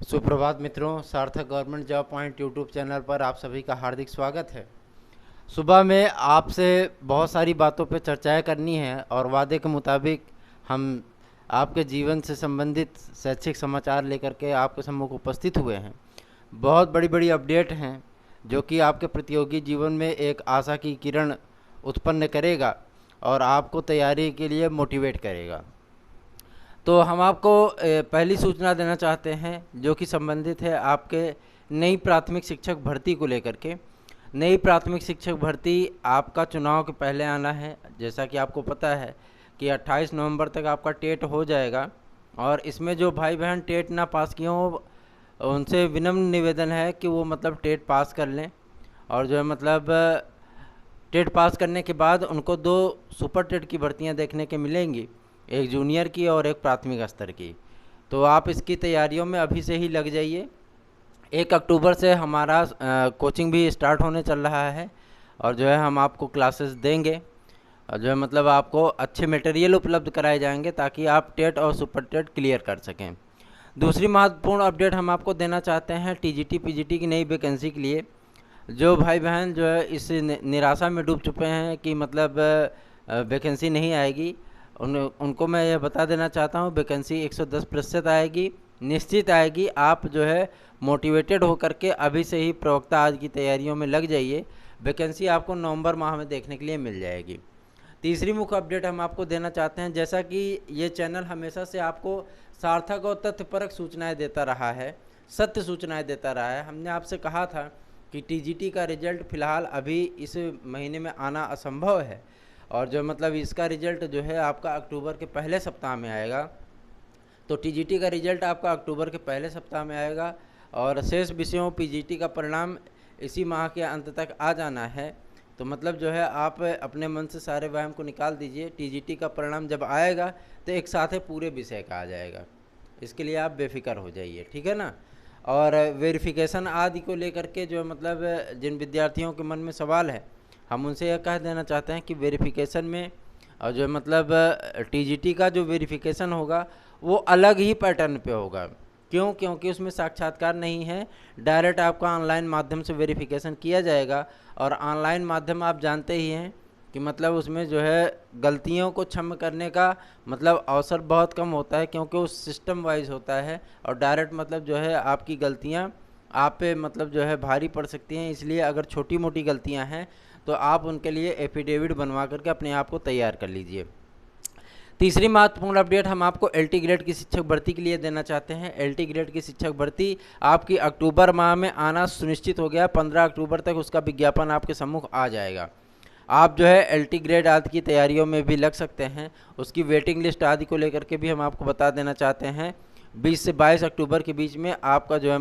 सुप्रभात मित्रों, सार्थक government job point YouTube channel पर आप सभी का हार्दिक स्वागत है। सुबह में आपसे बहुत सारी बातों पर चर्चाएं करनी है और वादे के मुताबिक हम आपके जीवन से संबंधित शैक्षिक समाचार लेकर के आपके सम्मुख उपस्थित हुए हैं। बहुत बड़ी बड़ी अपडेट हैं जो कि आपके प्रतियोगी जीवन में एक आशा की किरण उत्पन्न करेगा और आपको तैयारी के लिए मोटिवेट करेगा। तो हम आपको पहली सूचना देना चाहते हैं जो कि संबंधित है आपके नई प्राथमिक शिक्षक भर्ती को लेकर के। नई प्राथमिक शिक्षक भर्ती आपका चुनाव के पहले आना है। जैसा कि आपको पता है कि 28 नवंबर तक आपका टेट हो जाएगा और इसमें जो भाई बहन टेट ना पास किए हों उनसे विनम्र निवेदन है कि वो टेट पास कर लें और जो है टेट पास करने के बाद उनको 2 सुपर टेट की भर्तियां देखने के मिलेंगी, एक जूनियर की और एक प्राथमिक स्तर की। तो आप इसकी तैयारियों में अभी से ही लग जाइए। 1 अक्टूबर से हमारा कोचिंग भी स्टार्ट होने चल रहा है और जो है हम आपको क्लासेस देंगे और जो है आपको अच्छे मटेरियल उपलब्ध कराए जाएंगे ताकि आप टेट और सुपर टेट क्लियर कर सकें। दूसरी महत्वपूर्ण अपडेट हम आपको देना चाहते हैं टीजीटी पीजीटी की नई वैकेंसी के लिए। जो भाई बहन जो है इस निराशा में डूब चुके हैं कि वैकेंसी नहीं आएगी, उनको मैं यह बता देना चाहता हूँ वैकेंसी 110% आएगी, निश्चित आएगी। आप जो है मोटिवेटेड होकर के अभी से ही प्रवक्ता आज की तैयारियों में लग जाइए। वैकेंसी आपको नवंबर माह में देखने के लिए मिल जाएगी। तीसरी मुख्य अपडेट हम आपको देना चाहते हैं, जैसा कि ये चैनल हमेशा से आपको सार्थक और तथ्यपरक सूचनाएं देता रहा है, सत्य सूचनाएं देता रहा है। हमने आपसे कहा था कि टीजीटी का रिजल्ट फ़िलहाल अभी इस महीने में आना असंभव है और जो इसका रिजल्ट जो है आपका अक्टूबर के पहले सप्ताह में आएगा। तो टीजीटी का रिजल्ट आपका अक्टूबर के पहले सप्ताह में आएगा और शेष विषयों पीजीटी का परिणाम इसी माह के अंत तक आ जाना है। तो जो है आप अपने मन से सारे वहम को निकाल दीजिए। टीजीटी का परिणाम जब आएगा तो एक साथ ही पूरे विषय का आ जाएगा, इसके लिए आप बेफिक्र हो जाइए, ठीक है ना। और वेरिफिकेशन आदि को लेकर के जो जिन विद्यार्थियों के मन में सवाल है हम उनसे यह कह देना चाहते हैं कि वेरिफिकेशन में और जो टीजीटी का जो वेरिफिकेशन होगा वो अलग ही पैटर्न पे होगा। क्यों? क्योंकि उसमें साक्षात्कार नहीं है, डायरेक्ट आपका ऑनलाइन माध्यम से वेरिफिकेशन किया जाएगा और ऑनलाइन माध्यम आप जानते ही हैं कि उसमें जो है गलतियों को क्षमा करने का अवसर बहुत कम होता है, क्योंकि वो सिस्टम वाइज होता है और डायरेक्ट जो है आपकी गलतियाँ आप पे जो है भारी पड़ सकती हैं। इसलिए अगर छोटी मोटी गलतियाँ हैं तो आप उनके लिए एफिडेविट बनवा करके अपने आप को तैयार कर लीजिए। तीसरी महत्वपूर्ण अपडेट हम आपको एलटी ग्रेड की शिक्षक भर्ती के लिए देना चाहते हैं। एलटी ग्रेड की शिक्षक भर्ती आपकी अक्टूबर माह में आना सुनिश्चित हो गया। 15 अक्टूबर तक उसका विज्ञापन आपके सम्मुख आ जाएगा। आप जो है एलटी ग्रेड आदि की तैयारियों में भी लग सकते हैं। उसकी वेटिंग लिस्ट आदि को लेकर के भी हम आपको बता देना चाहते हैं। 20 से 22 अक्टूबर के बीच में आपका जो है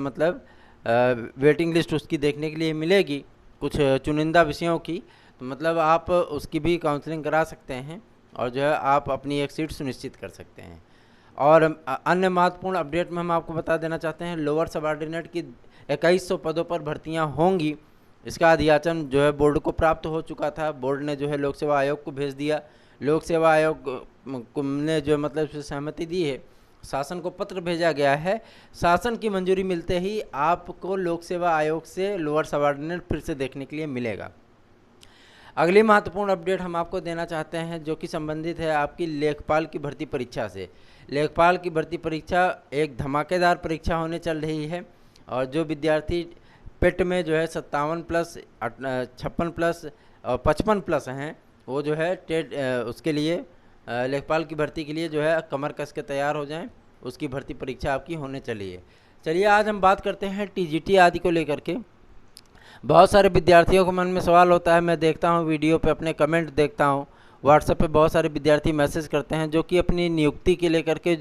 वेटिंग लिस्ट उसकी देखने के लिए मिलेगी, कुछ चुनिंदा विषयों की। तो आप उसकी भी काउंसलिंग करा सकते हैं और जो है आप अपनी एक सीट सुनिश्चित कर सकते हैं। और अन्य महत्वपूर्ण अपडेट में हम आपको बता देना चाहते हैं लोअर सबऑर्डिनेट की 2100 पदों पर भर्तियां होंगी। इसका अधियाचन जो है बोर्ड को प्राप्त हो चुका था। बोर्ड ने जो है लोक सेवा आयोग को भेज दिया। लोक सेवा आयोग ने जो इससे सहमति दी है। शासन को पत्र भेजा गया है। शासन की मंजूरी मिलते ही आपको लोक सेवा आयोग से लोअर सबऑर्डिनेट फिर से देखने के लिए मिलेगा। अगली महत्वपूर्ण अपडेट हम आपको देना चाहते हैं जो कि संबंधित है आपकी लेखपाल की भर्ती परीक्षा से। लेखपाल की भर्ती परीक्षा एक धमाकेदार परीक्षा होने चल रही है और जो विद्यार्थी पेट में जो है 57+, 56+ और 55+ हैं वो जो है टेट उसके लिए लेखपाल की भर्ती के लिए जो है कमर कस के तैयार हो जाएं। उसकी भर्ती परीक्षा आपकी होने चली है। चलिए आज हम बात करते हैं टीजीटी आदि को लेकर के। बहुत सारे विद्यार्थियों के मन में सवाल होता है। मैं देखता हूं वीडियो पे अपने कमेंट देखता हूं, व्हाट्सएप पे बहुत सारे विद्यार्थी मैसेज करते हैं जो कि अपनी नियुक्ति के लेकर के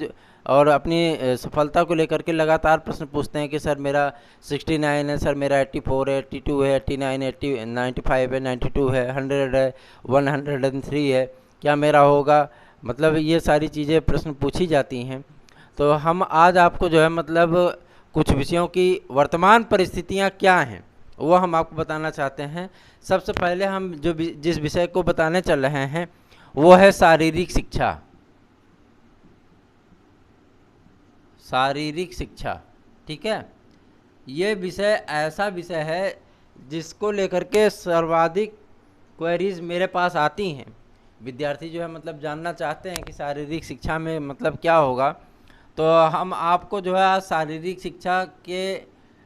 और अपनी सफलता को लेकर के लगातार प्रश्न पूछते हैं कि सर मेरा 69 है, सर मेरा 84 है, 82 है, 89, 80, 95 है, 92 है, 100 है, 103 है, क्या मेरा होगा। ये सारी चीज़ें प्रश्न पूछी जाती हैं। तो हम आज आपको जो है कुछ विषयों की वर्तमान परिस्थितियाँ क्या हैं वो हम आपको बताना चाहते हैं। सबसे पहले हम जिस विषय को बताने चल रहे हैं वो है शारीरिक शिक्षा। शारीरिक शिक्षा ठीक है। ये विषय ऐसा विषय है जिसको लेकर के सर्वाधिक क्वेरीज मेरे पास आती हैं। विद्यार्थी जो है मतलब जानना चाहते हैं कि शारीरिक शिक्षा में मतलब क्या होगा। तो हम आपको जो है आज शारीरिक शिक्षा के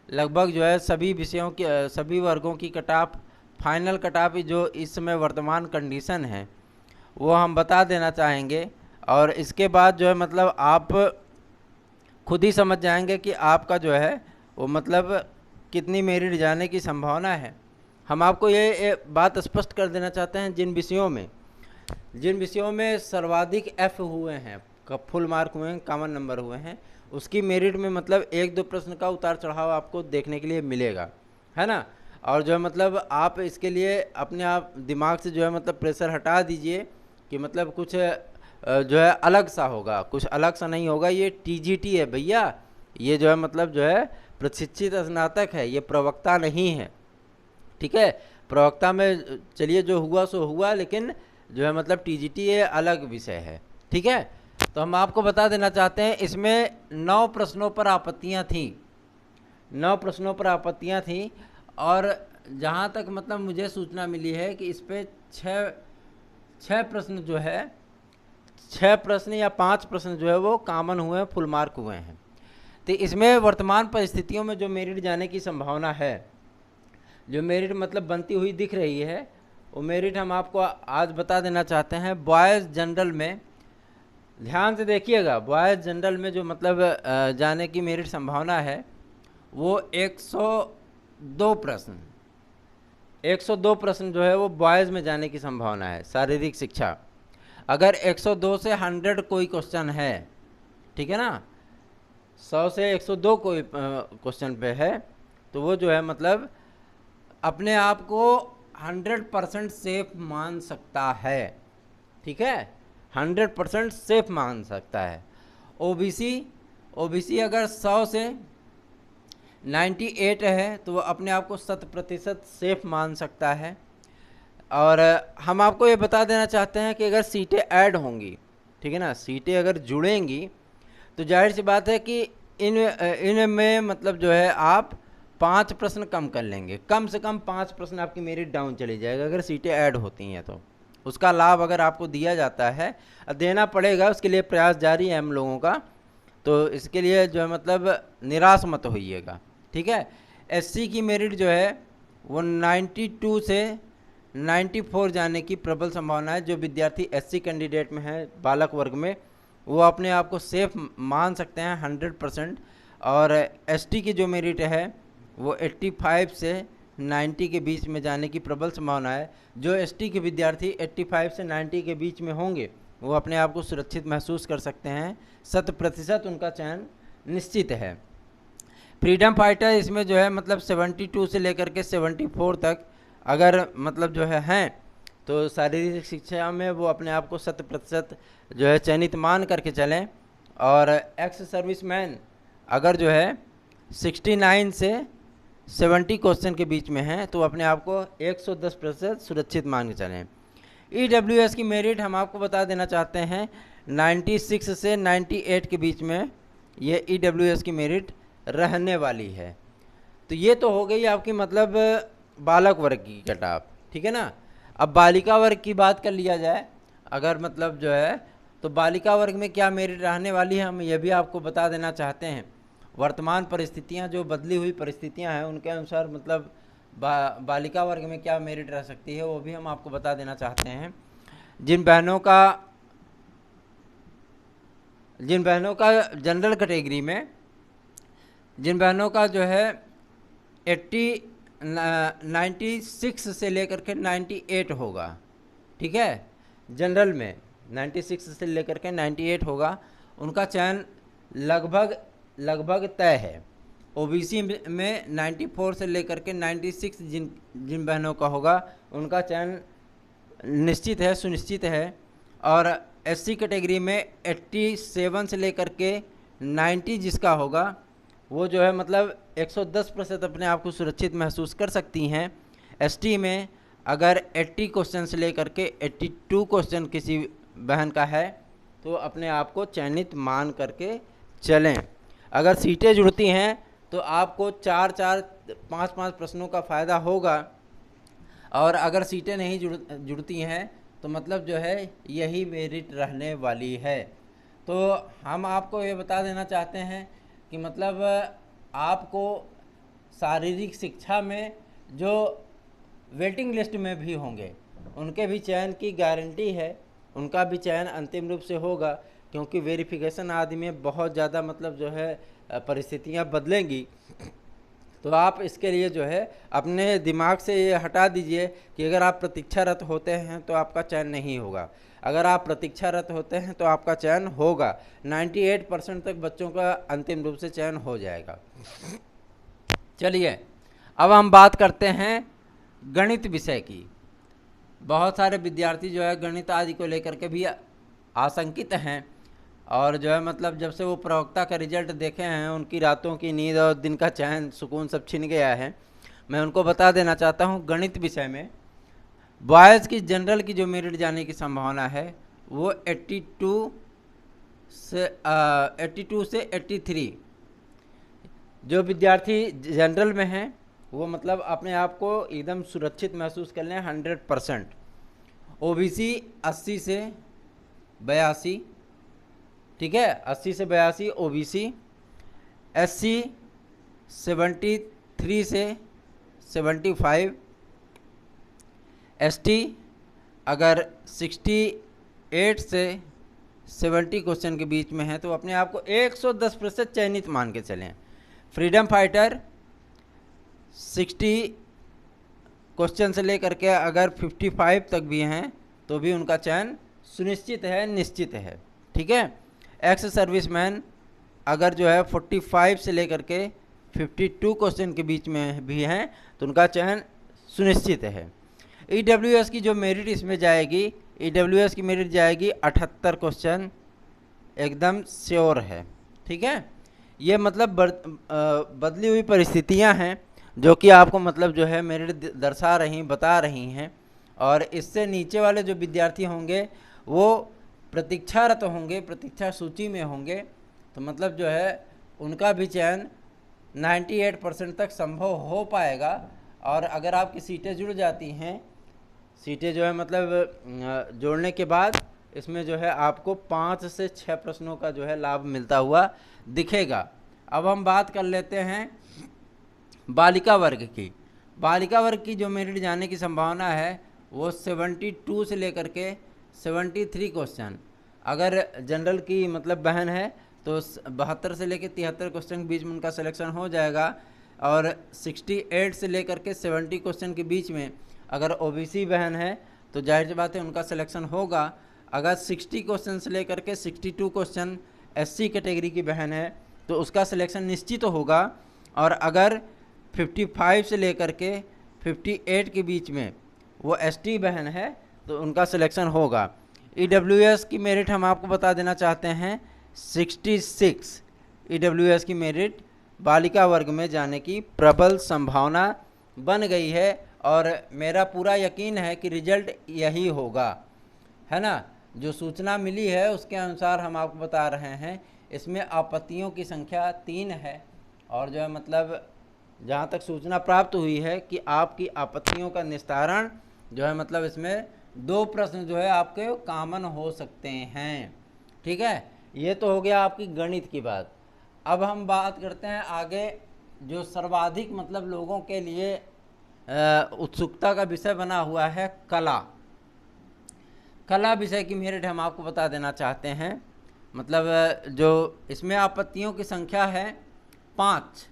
लगभग जो है सभी विषयों के सभी वर्गों की cut off, final cut off जो इस समय वर्तमान कंडीशन है वो हम बता देना चाहेंगे। और इसके बाद जो है मतलब आप खुद ही समझ जाएंगे कि आपका जो है वो मतलब कितनी मेरिट जाने की संभावना है। हम आपको ये बात स्पष्ट कर देना चाहते हैं, जिन विषयों में सर्वाधिक एफ हुए हैं, फुल मार्क हुए हैं, कॉमन नंबर हुए हैं, उसकी मेरिट में मतलब 1-2 प्रश्न का उतार चढ़ाव आपको देखने के लिए मिलेगा, है ना। और जो है मतलब आप इसके लिए अपने आप दिमाग से जो है मतलब प्रेशर हटा दीजिए कि मतलब कुछ जो है अलग सा होगा, कुछ अलग सा नहीं होगा। ये टीजीटी है भैया, ये जो है मतलब जो है प्रशिक्षित स्नातक है, ये प्रवक्ता नहीं है, ठीक है। प्रवक्ता में चलिए जो हुआ सो हुआ, लेकिन जो है मतलब टीजीटी ये अलग विषय है, ठीक है। तो हम आपको बता देना चाहते हैं इसमें 9 प्रश्नों पर आपत्तियां थीं, 9 प्रश्नों पर आपत्तियां थीं। और जहाँ तक मतलब मुझे सूचना मिली है कि इस पर 6 प्रश्न जो है, 6 प्रश्न या 5 प्रश्न जो है वो कॉमन हुए हैं, फुल मार्क हुए हैं। तो इसमें वर्तमान परिस्थितियों में जो मेरिट जाने की संभावना है, जो मेरिट मतलब बनती हुई दिख रही है, वो मेरिट हम आपको आज बता देना चाहते हैं। बॉयज़ जनरल में ध्यान से देखिएगा, बॉयज़ जनरल में जो मतलब जाने की मेरिट संभावना है वो 102 प्रश्न, 102 प्रश्न जो है वो बॉयज़ में जाने की संभावना है शारीरिक शिक्षा। अगर 102 से 100 कोई क्वेश्चन है, ठीक है ना, 100 से 102 कोई क्वेश्चन पे है, तो वो जो है मतलब अपने आप को 100% सेफ मान सकता है, ठीक है, 100% सेफ मान सकता है। ओबीसी अगर 100 से 98 है तो वो अपने आप को 100% सेफ मान सकता है। और हम आपको ये बता देना चाहते हैं कि अगर सीटें ऐड होंगी, ठीक है ना, सीटें अगर जुड़ेंगी तो जाहिर सी बात है कि इनमें मतलब जो है आप 5 प्रश्न कम कर लेंगे, कम से कम 5 प्रश्न आपकी मेरिट डाउन चली जाएगा अगर सीटें ऐड होती हैं। तो उसका लाभ अगर आपको दिया जाता है, देना पड़ेगा, उसके लिए प्रयास जारी है हम लोगों का। तो इसके लिए जो है मतलब निराश मत होइएगा, ठीक है। एससी की मेरिट जो है वो 92 से 94 जाने की प्रबल संभावना है। जो विद्यार्थी एससी कैंडिडेट में है, बालक वर्ग में, वो अपने आप को सेफ मान सकते हैं 100%। और एसटी की जो मेरिट है वो 85 से 90 के बीच में जाने की प्रबल संभावना है। जो एसटी के विद्यार्थी 85 से 90 के बीच में होंगे वो अपने आप को सुरक्षित महसूस कर सकते हैं, 100% उनका चयन निश्चित है। फ्रीडम फाइटर इसमें जो है मतलब 72 से लेकर के 74 तक अगर मतलब जो है हैं, तो शारीरिक शिक्षा में वो अपने आप को 100% जो है चयनित मान करके चलें। और एक्स सर्विसमैन अगर जो है 69 से 70 क्वेश्चन के बीच में हैं तो अपने आप को 110% सुरक्षित मान के चलें। ईडब्ल्यूएस की मेरिट हम आपको बता देना चाहते हैं 96 से 98 के बीच में ये ईडब्ल्यूएस की मेरिट रहने वाली है। तो ये तो हो गई आपकी मतलब बालक वर्ग की कट ऑफ, ठीक है ना। अब बालिका वर्ग की बात कर लिया जाए अगर मतलब जो है, तो बालिका वर्ग में क्या मेरिट रहने वाली है हम ये भी आपको बता देना चाहते हैं। वर्तमान परिस्थितियां, जो बदली हुई परिस्थितियां हैं उनके अनुसार मतलब बालिका वर्ग में क्या मेरिट रह सकती है वो भी हम आपको बता देना चाहते हैं। जिन बहनों का जनरल कैटेगरी में, जिन बहनों का जो है 96 से लेकर के 98 होगा, ठीक है, जनरल में 96 से लेकर के 98 होगा, उनका चयन लगभग तय है। ओबीसी में 94 से लेकर के 96 जिन बहनों का होगा उनका चयन निश्चित है, सुनिश्चित है। और एससी कैटेगरी में 87 से लेकर के 90 जिसका होगा वो जो है मतलब 110% अपने आप को सुरक्षित महसूस कर सकती हैं। एसटी में अगर 80 क्वेश्चन से लेकर के 82 क्वेश्चन किसी बहन का है तो अपने आप को चयनित मान करके चलें। अगर सीटें जुड़ती हैं तो आपको 4-4, 5-5 प्रश्नों का फ़ायदा होगा। और अगर सीटें नहीं जुड़ती हैं तो मतलब जो है यही मेरिट रहने वाली है। तो हम आपको ये बता देना चाहते हैं कि मतलब आपको शारीरिक शिक्षा में जो वेटिंग लिस्ट में भी होंगे उनके भी चयन की गारंटी है, उनका भी चयन अंतिम रूप से होगा, क्योंकि वेरिफिकेशन आदि में बहुत ज़्यादा मतलब जो है परिस्थितियां बदलेंगी। तो आप इसके लिए जो है अपने दिमाग से ये हटा दीजिए कि अगर आप प्रतीक्षारत होते हैं तो आपका चयन नहीं होगा। अगर आप प्रतीक्षारत होते हैं तो आपका चयन होगा। 98% तक बच्चों का अंतिम रूप से चयन हो जाएगा। चलिए अब हम बात करते हैं गणित विषय की। बहुत सारे विद्यार्थी जो है गणित आदि को लेकर के भी आशंकित हैं, और जो है मतलब जब से वो प्रवक्ता का रिजल्ट देखे हैं उनकी रातों की नींद और दिन का चैन सुकून सब छिन गया है। मैं उनको बता देना चाहता हूँ गणित विषय में बॉयज़ की जनरल की जो मेरिट जाने की संभावना है वो 82 से 83। जो विद्यार्थी जनरल में हैं वो मतलब अपने आप को एकदम सुरक्षित महसूस कर लें 100%। ओबीसी 80 से 82, ठीक है, 80 से 82 ओबीसी। एससी 73 से 75। एसटी अगर 68 से 70 क्वेश्चन के बीच में है तो अपने आप को 110% चयनित मान के चलें। फ्रीडम फाइटर 60 क्वेश्चन से लेकर के अगर 55 तक भी हैं तो भी उनका चयन सुनिश्चित है, निश्चित है, ठीक है। एक्स सर्विसमैन अगर जो है 45 से लेकर के 52 क्वेश्चन के बीच में भी हैं तो उनका चयन सुनिश्चित है। ईडब्ल्यूएस की जो मेरिट इसमें जाएगी, ईडब्ल्यूएस की मेरिट जाएगी 78 क्वेश्चन, एकदम श्योर है, ठीक है। ये मतलब बदली हुई परिस्थितियां हैं जो कि आपको मतलब जो है मेरिट दर्शा रही, बता रही हैं। और इससे नीचे वाले जो विद्यार्थी होंगे वो प्रतीक्षारत होंगे, प्रतीक्षा सूची में होंगे, तो मतलब जो है उनका भी चयन 98% तक संभव हो पाएगा। और अगर आपकी सीटें जुड़ जाती हैं, सीटें जो है मतलब जोड़ने के बाद इसमें जो है आपको 5 से 6 प्रश्नों का जो है लाभ मिलता हुआ दिखेगा। अब हम बात कर लेते हैं बालिका वर्ग की। बालिका वर्ग की जो मेरिट जाने की संभावना है वो 72 से लेकर के 73 क्वेश्चन। अगर जनरल की मतलब बहन है तो 72 से लेकर 73 क्वेश्चन के बीच में उनका सिलेक्शन हो जाएगा। और 68 से लेकर के 70 क्वेश्चन के बीच में अगर ओबीसी बहन है तो जाहिर सी बात है उनका सिलेक्शन होगा। अगर 60 क्वेश्चन से लेकर के 62 क्वेश्चन एससी कैटेगरी की बहन है तो उसका सिलेक्शन निश्चित होगा। और अगर 55 से लेकर के 58 के बीच में वो एसटी बहन है तो उनका सिलेक्शन होगा। ईडब्ल्यूएस की मेरिट हम आपको बता देना चाहते हैं 66। ईडब्ल्यूएस की मेरिट बालिका वर्ग में जाने की प्रबल संभावना बन गई है और मेरा पूरा यकीन है कि रिजल्ट यही होगा, है ना। जो सूचना मिली है उसके अनुसार हम आपको बता रहे हैं। इसमें आपत्तियों की संख्या 3 है और जो है मतलब जहाँ तक सूचना प्राप्त हुई है कि आपकी आपत्तियों का निस्तारण जो है मतलब इसमें 2 प्रश्न जो है आपके कॉमन हो सकते हैं, ठीक है। ये तो हो गया आपकी गणित की बात। अब हम बात करते हैं आगे जो सर्वाधिक मतलब लोगों के लिए उत्सुकता का विषय बना हुआ है कला। कला विषय की मेरिट हम आपको बता देना चाहते हैं। मतलब जो इसमें आपत्तियों की संख्या है 5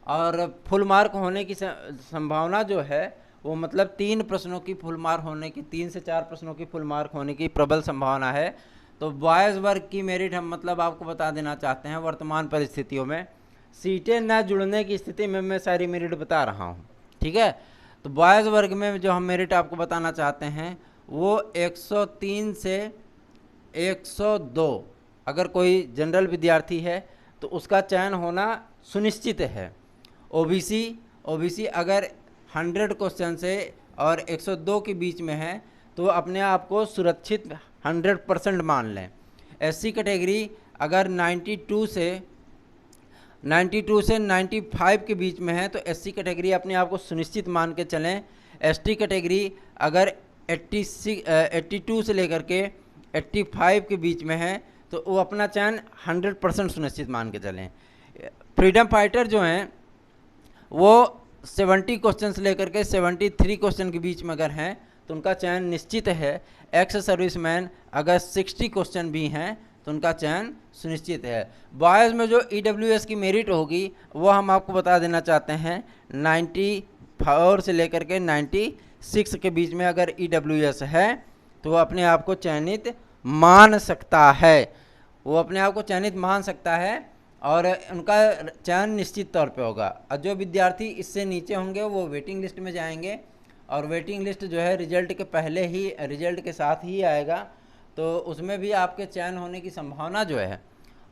और फुल मार्क होने की संभावना जो है वो मतलब 3 प्रश्नों की फुल मार्क होने की, 3 से 4 प्रश्नों की फुल मार्क होने की प्रबल संभावना है। तो बॉयज़ वर्ग की मेरिट हम मतलब आपको बता देना चाहते हैं वर्तमान परिस्थितियों में सीटें न जुड़ने की स्थिति में मैं सारी मेरिट बता रहा हूँ, ठीक है। तो बॉयज़ वर्ग में जो हम मेरिट आपको बताना चाहते हैं वो 103 से 102। अगर कोई जनरल विद्यार्थी है तो उसका चयन होना सुनिश्चित है। ओबीसी अगर 100 क्वेश्चन से और 102 के बीच में है तो अपने आप को सुरक्षित 100% मान लें। एससी कैटेगरी अगर 92 से 92 से 95 के बीच में है तो एससी कैटेगरी अपने आप को सुनिश्चित मान के चलें। एसटी कैटेगरी अगर 82 से लेकर के 85 के बीच में है तो वो अपना चयन 100% सुनिश्चित मान के चलें। फ्रीडम फाइटर जो हैं वो 70 क्वेश्चन से लेकर के 73 क्वेश्चन के बीच में अगर हैं तो उनका चयन निश्चित है। एक्स सर्विसमैन अगर 60 क्वेश्चन भी हैं तो उनका चयन सुनिश्चित है। बॉयज़ में जो ईडब्ल्यूएस की मेरिट होगी वो हम आपको बता देना चाहते हैं 94 से लेकर के 96 के बीच में अगर ईडब्ल्यूएस है तो वो अपने आप को चयनित मान सकता है, वो अपने आप को चयनित मान सकता है और उनका चयन निश्चित तौर पे होगा। और जो विद्यार्थी इससे नीचे होंगे वो वेटिंग लिस्ट में जाएंगे और वेटिंग लिस्ट जो है रिजल्ट के पहले ही, रिजल्ट के साथ ही आएगा, तो उसमें भी आपके चयन होने की संभावना जो है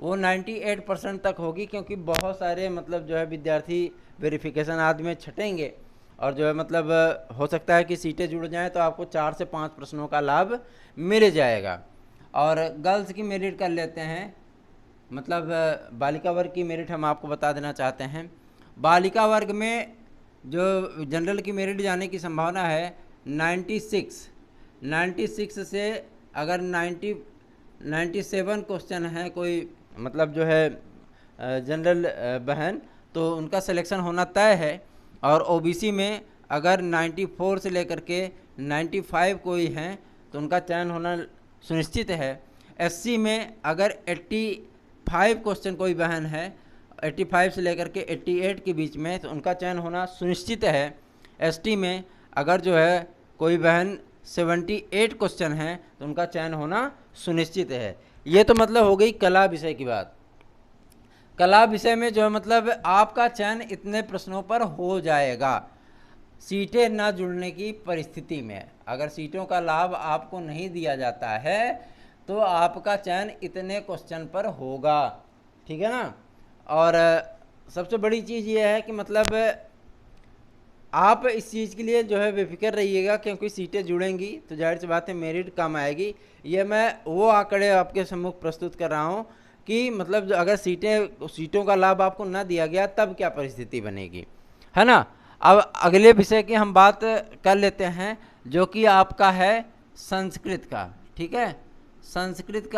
वो 98% तक होगी, क्योंकि बहुत सारे मतलब जो है विद्यार्थी वेरिफिकेशन आदि में छटेंगे और जो है मतलब हो सकता है कि सीटें जुड़ जाएं तो आपको 4 से 5 प्रश्नों का लाभ मिल जाएगा। और गर्ल्स की मेरिट कर लेते हैं, मतलब बालिका वर्ग की मेरिट हम आपको बता देना चाहते हैं। बालिका वर्ग में जो जनरल की मेरिट जाने की संभावना है 96 से अगर 97 क्वेश्चन है कोई मतलब जो है जनरल बहन तो उनका सिलेक्शन होना तय है। और ओबीसी में अगर 94 से लेकर के 95 कोई हैं तो उनका चयन होना सुनिश्चित है। एससी में अगर 85 क्वेश्चन कोई बहन है 85 से लेकर के 88 के बीच में तो उनका चयन होना सुनिश्चित है। एसटी में अगर जो है कोई बहन 78 क्वेश्चन है तो उनका चयन होना सुनिश्चित है। ये तो मतलब हो गई कला विषय की बात। कला विषय में जो है मतलब आपका चयन इतने प्रश्नों पर हो जाएगा सीटें ना जुड़ने की परिस्थिति में। अगर सीटों का लाभ आपको नहीं दिया जाता है तो आपका चयन इतने क्वेश्चन पर होगा, ठीक है ना। और सबसे बड़ी चीज़ ये है कि मतलब आप इस चीज़ के लिए जो है बेफिक्र रहिएगा, क्योंकि सीटें जुड़ेंगी तो जाहिर सी बात है मेरिट कम आएगी। ये मैं वो आंकड़े आपके सम्मुख प्रस्तुत कर रहा हूँ कि मतलब अगर सीटों का लाभ आपको ना दिया गया तब क्या परिस्थिति बनेगी, है ना। अब अगले विषय की हम बात कर लेते हैं जो कि आपका है संस्कृत का, ठीक है। संस्कृत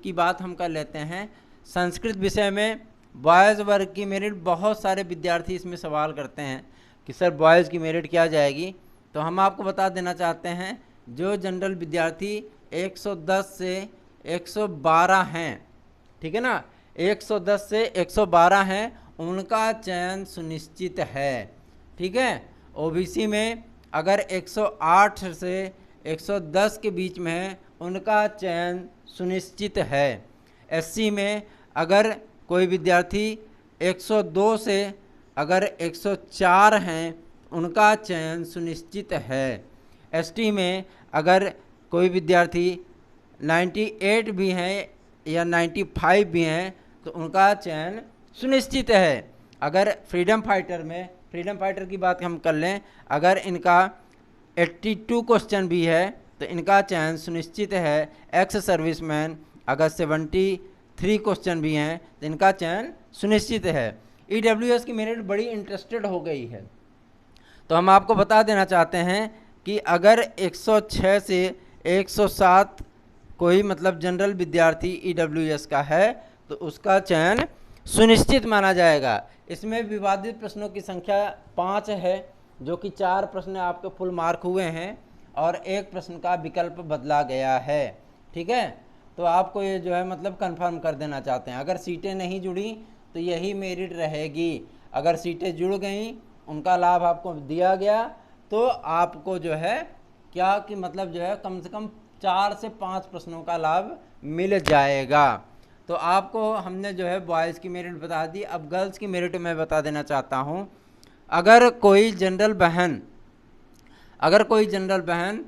की बात हम कर लेते हैं। संस्कृत विषय में बॉयज़ वर्ग की मेरिट बहुत सारे विद्यार्थी इसमें सवाल करते हैं कि सर बॉयज़ की मेरिट क्या जाएगी, तो हम आपको बता देना चाहते हैं जो जनरल विद्यार्थी 110 से 112 हैं, ठीक है ना, 110 से 112 हैं उनका चयन सुनिश्चित है, ठीक है। ओबीसी में अगर 108 से 110 के बीच में है उनका चयन सुनिश्चित है। एससी में अगर कोई विद्यार्थी 102 से अगर 104 हैं उनका चयन सुनिश्चित है। एसटी में अगर कोई विद्यार्थी 98 भी हैं या 95 भी हैं तो उनका चयन सुनिश्चित है। अगर फ्रीडम फाइटर की बात हम कर लें, अगर इनका 82 क्वेश्चन भी है तो इनका चयन सुनिश्चित है। एक्स सर्विसमैन अगर 73 क्वेश्चन भी हैं तो इनका चयन सुनिश्चित है। ईडब्ल्यूएस की मेरिट बड़ी इंटरेस्टेड हो गई है, तो हम आपको बता देना चाहते हैं कि अगर 106 से 107 कोई मतलब जनरल विद्यार्थी ईडब्ल्यूएस का है तो उसका चयन सुनिश्चित माना जाएगा। इसमें विवादित प्रश्नों की संख्या 5 है, जो कि 4 प्रश्न आपके फुल मार्क हुए हैं और 1 प्रश्न का विकल्प बदला गया है, ठीक है। तो आपको ये जो है मतलब कंफर्म कर देना चाहते हैं। अगर सीटें नहीं जुड़ी तो यही मेरिट रहेगी, अगर सीटें जुड़ गई उनका लाभ आपको दिया गया तो आपको जो है क्या कि मतलब जो है कम से कम 4 से 5 प्रश्नों का लाभ मिल जाएगा। तो आपको हमने जो है बॉयज़ की मेरिट बता दी। अब गर्ल्स की मेरिट मैं बता देना चाहता हूँ। अगर कोई जनरल बहन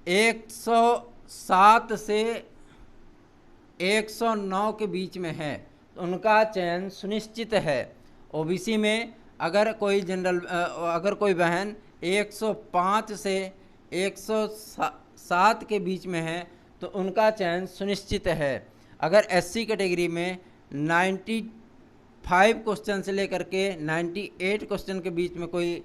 107 से 109 के बीच में है तो उनका चयन सुनिश्चित है। ओबीसी में अगर कोई बहन 105 से 107 के बीच में है तो उनका चयन सुनिश्चित है। अगर एससी कैटेगरी में 5 क्वेश्चन से लेकर के 98 क्वेश्चन के बीच में कोई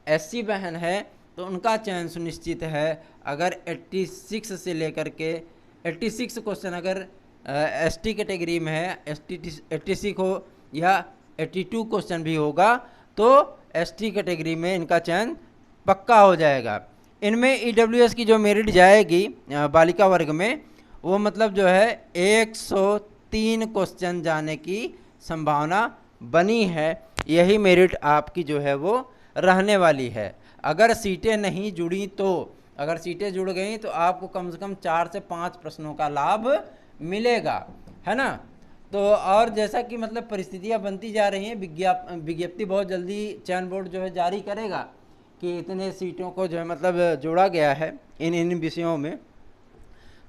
एससी बहन है तो उनका चयन सुनिश्चित है। अगर 86 से लेकर के 86 क्वेश्चन अगर एसटी कैटेगरी में है, 86 हो या 82 क्वेश्चन भी होगा तो एसटी कैटेगरी में इनका चयन पक्का हो जाएगा। इनमें ईडब्ल्यूएस की जो मेरिट जाएगी बालिका वर्ग में, वो मतलब जो है 103 क्वेश्चन जाने की संभावना बनी है। यही मेरिट आपकी जो है वो रहने वाली है। अगर सीटें नहीं जुड़ी तो, अगर सीटें जुड़ गई तो आपको कम से कम 4 से 5 प्रश्नों का लाभ मिलेगा, है ना। तो और जैसा कि मतलब परिस्थितियां बनती जा रही हैं, विज्ञप्ति बहुत जल्दी चयन बोर्ड जो है जारी करेगा कि इतने सीटों को जो है मतलब जोड़ा गया है इन विषयों में,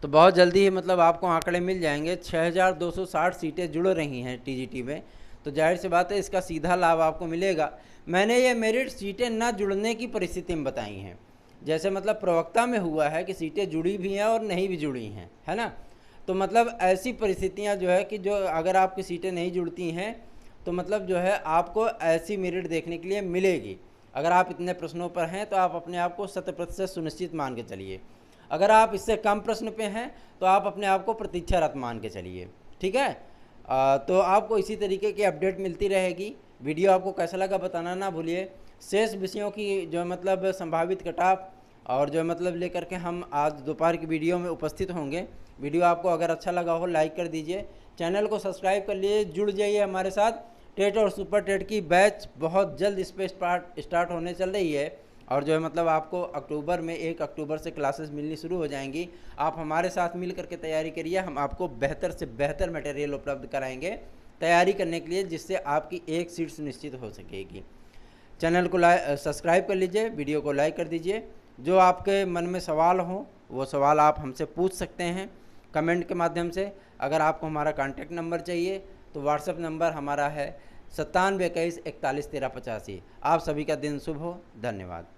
तो बहुत जल्दी ही मतलब आपको आंकड़े मिल जाएंगे। 6260 सीटें जुड़ रही हैं टीजीटी में, तो जाहिर सी बात है इसका सीधा लाभ आपको मिलेगा। मैंने ये मेरिट सीटें न जुड़ने की परिस्थिति में बताई हैं, जैसे मतलब प्रवक्ता में हुआ है कि सीटें जुड़ी भी हैं और नहीं भी जुड़ी हैं, है ना। तो मतलब ऐसी परिस्थितियां जो है कि जो अगर आपकी सीटें नहीं जुड़ती हैं तो मतलब जो है आपको ऐसी मेरिट देखने के लिए मिलेगी। अगर आप इतने प्रश्नों पर हैं तो आप अपने आप को 100% सुनिश्चित मान के चलिए। अगर आप इससे कम प्रश्न पे हैं तो आप अपने आप को प्रतीक्षारत मान के चलिए, ठीक है। तो आपको इसी तरीके की अपडेट मिलती रहेगी। वीडियो आपको कैसा लगा बताना ना भूलिए। शेष विषयों की जो मतलब संभावित कटाफ और जो मतलब लेकर के हम आज दोपहर की वीडियो में उपस्थित होंगे। वीडियो आपको अगर अच्छा लगा हो लाइक कर दीजिए, चैनल को सब्सक्राइब कर लीजिए, जुड़ जाइए हमारे साथ। टेट और सुपर टेट की बैच बहुत जल्द इस पर स्टार्ट होने चल रही है और जो है मतलब आपको अक्टूबर में 1 अक्टूबर से क्लासेस मिलनी शुरू हो जाएंगी। आप हमारे साथ मिल करके तैयारी करिए, हम आपको बेहतर से बेहतर मटेरियल उपलब्ध कराएंगे तैयारी करने के लिए, जिससे आपकी एक सीट सुनिश्चित हो सकेगी। चैनल को सब्सक्राइब कर लीजिए, वीडियो को लाइक कर दीजिए। जो आपके मन में सवाल हो वो सवाल आप हमसे पूछ सकते हैं कमेंट के माध्यम से। अगर आपको हमारा कॉन्टैक्ट नंबर चाहिए तो व्हाट्सएप नंबर हमारा है 9721411385। आप सभी का दिन शुभ हो। धन्यवाद।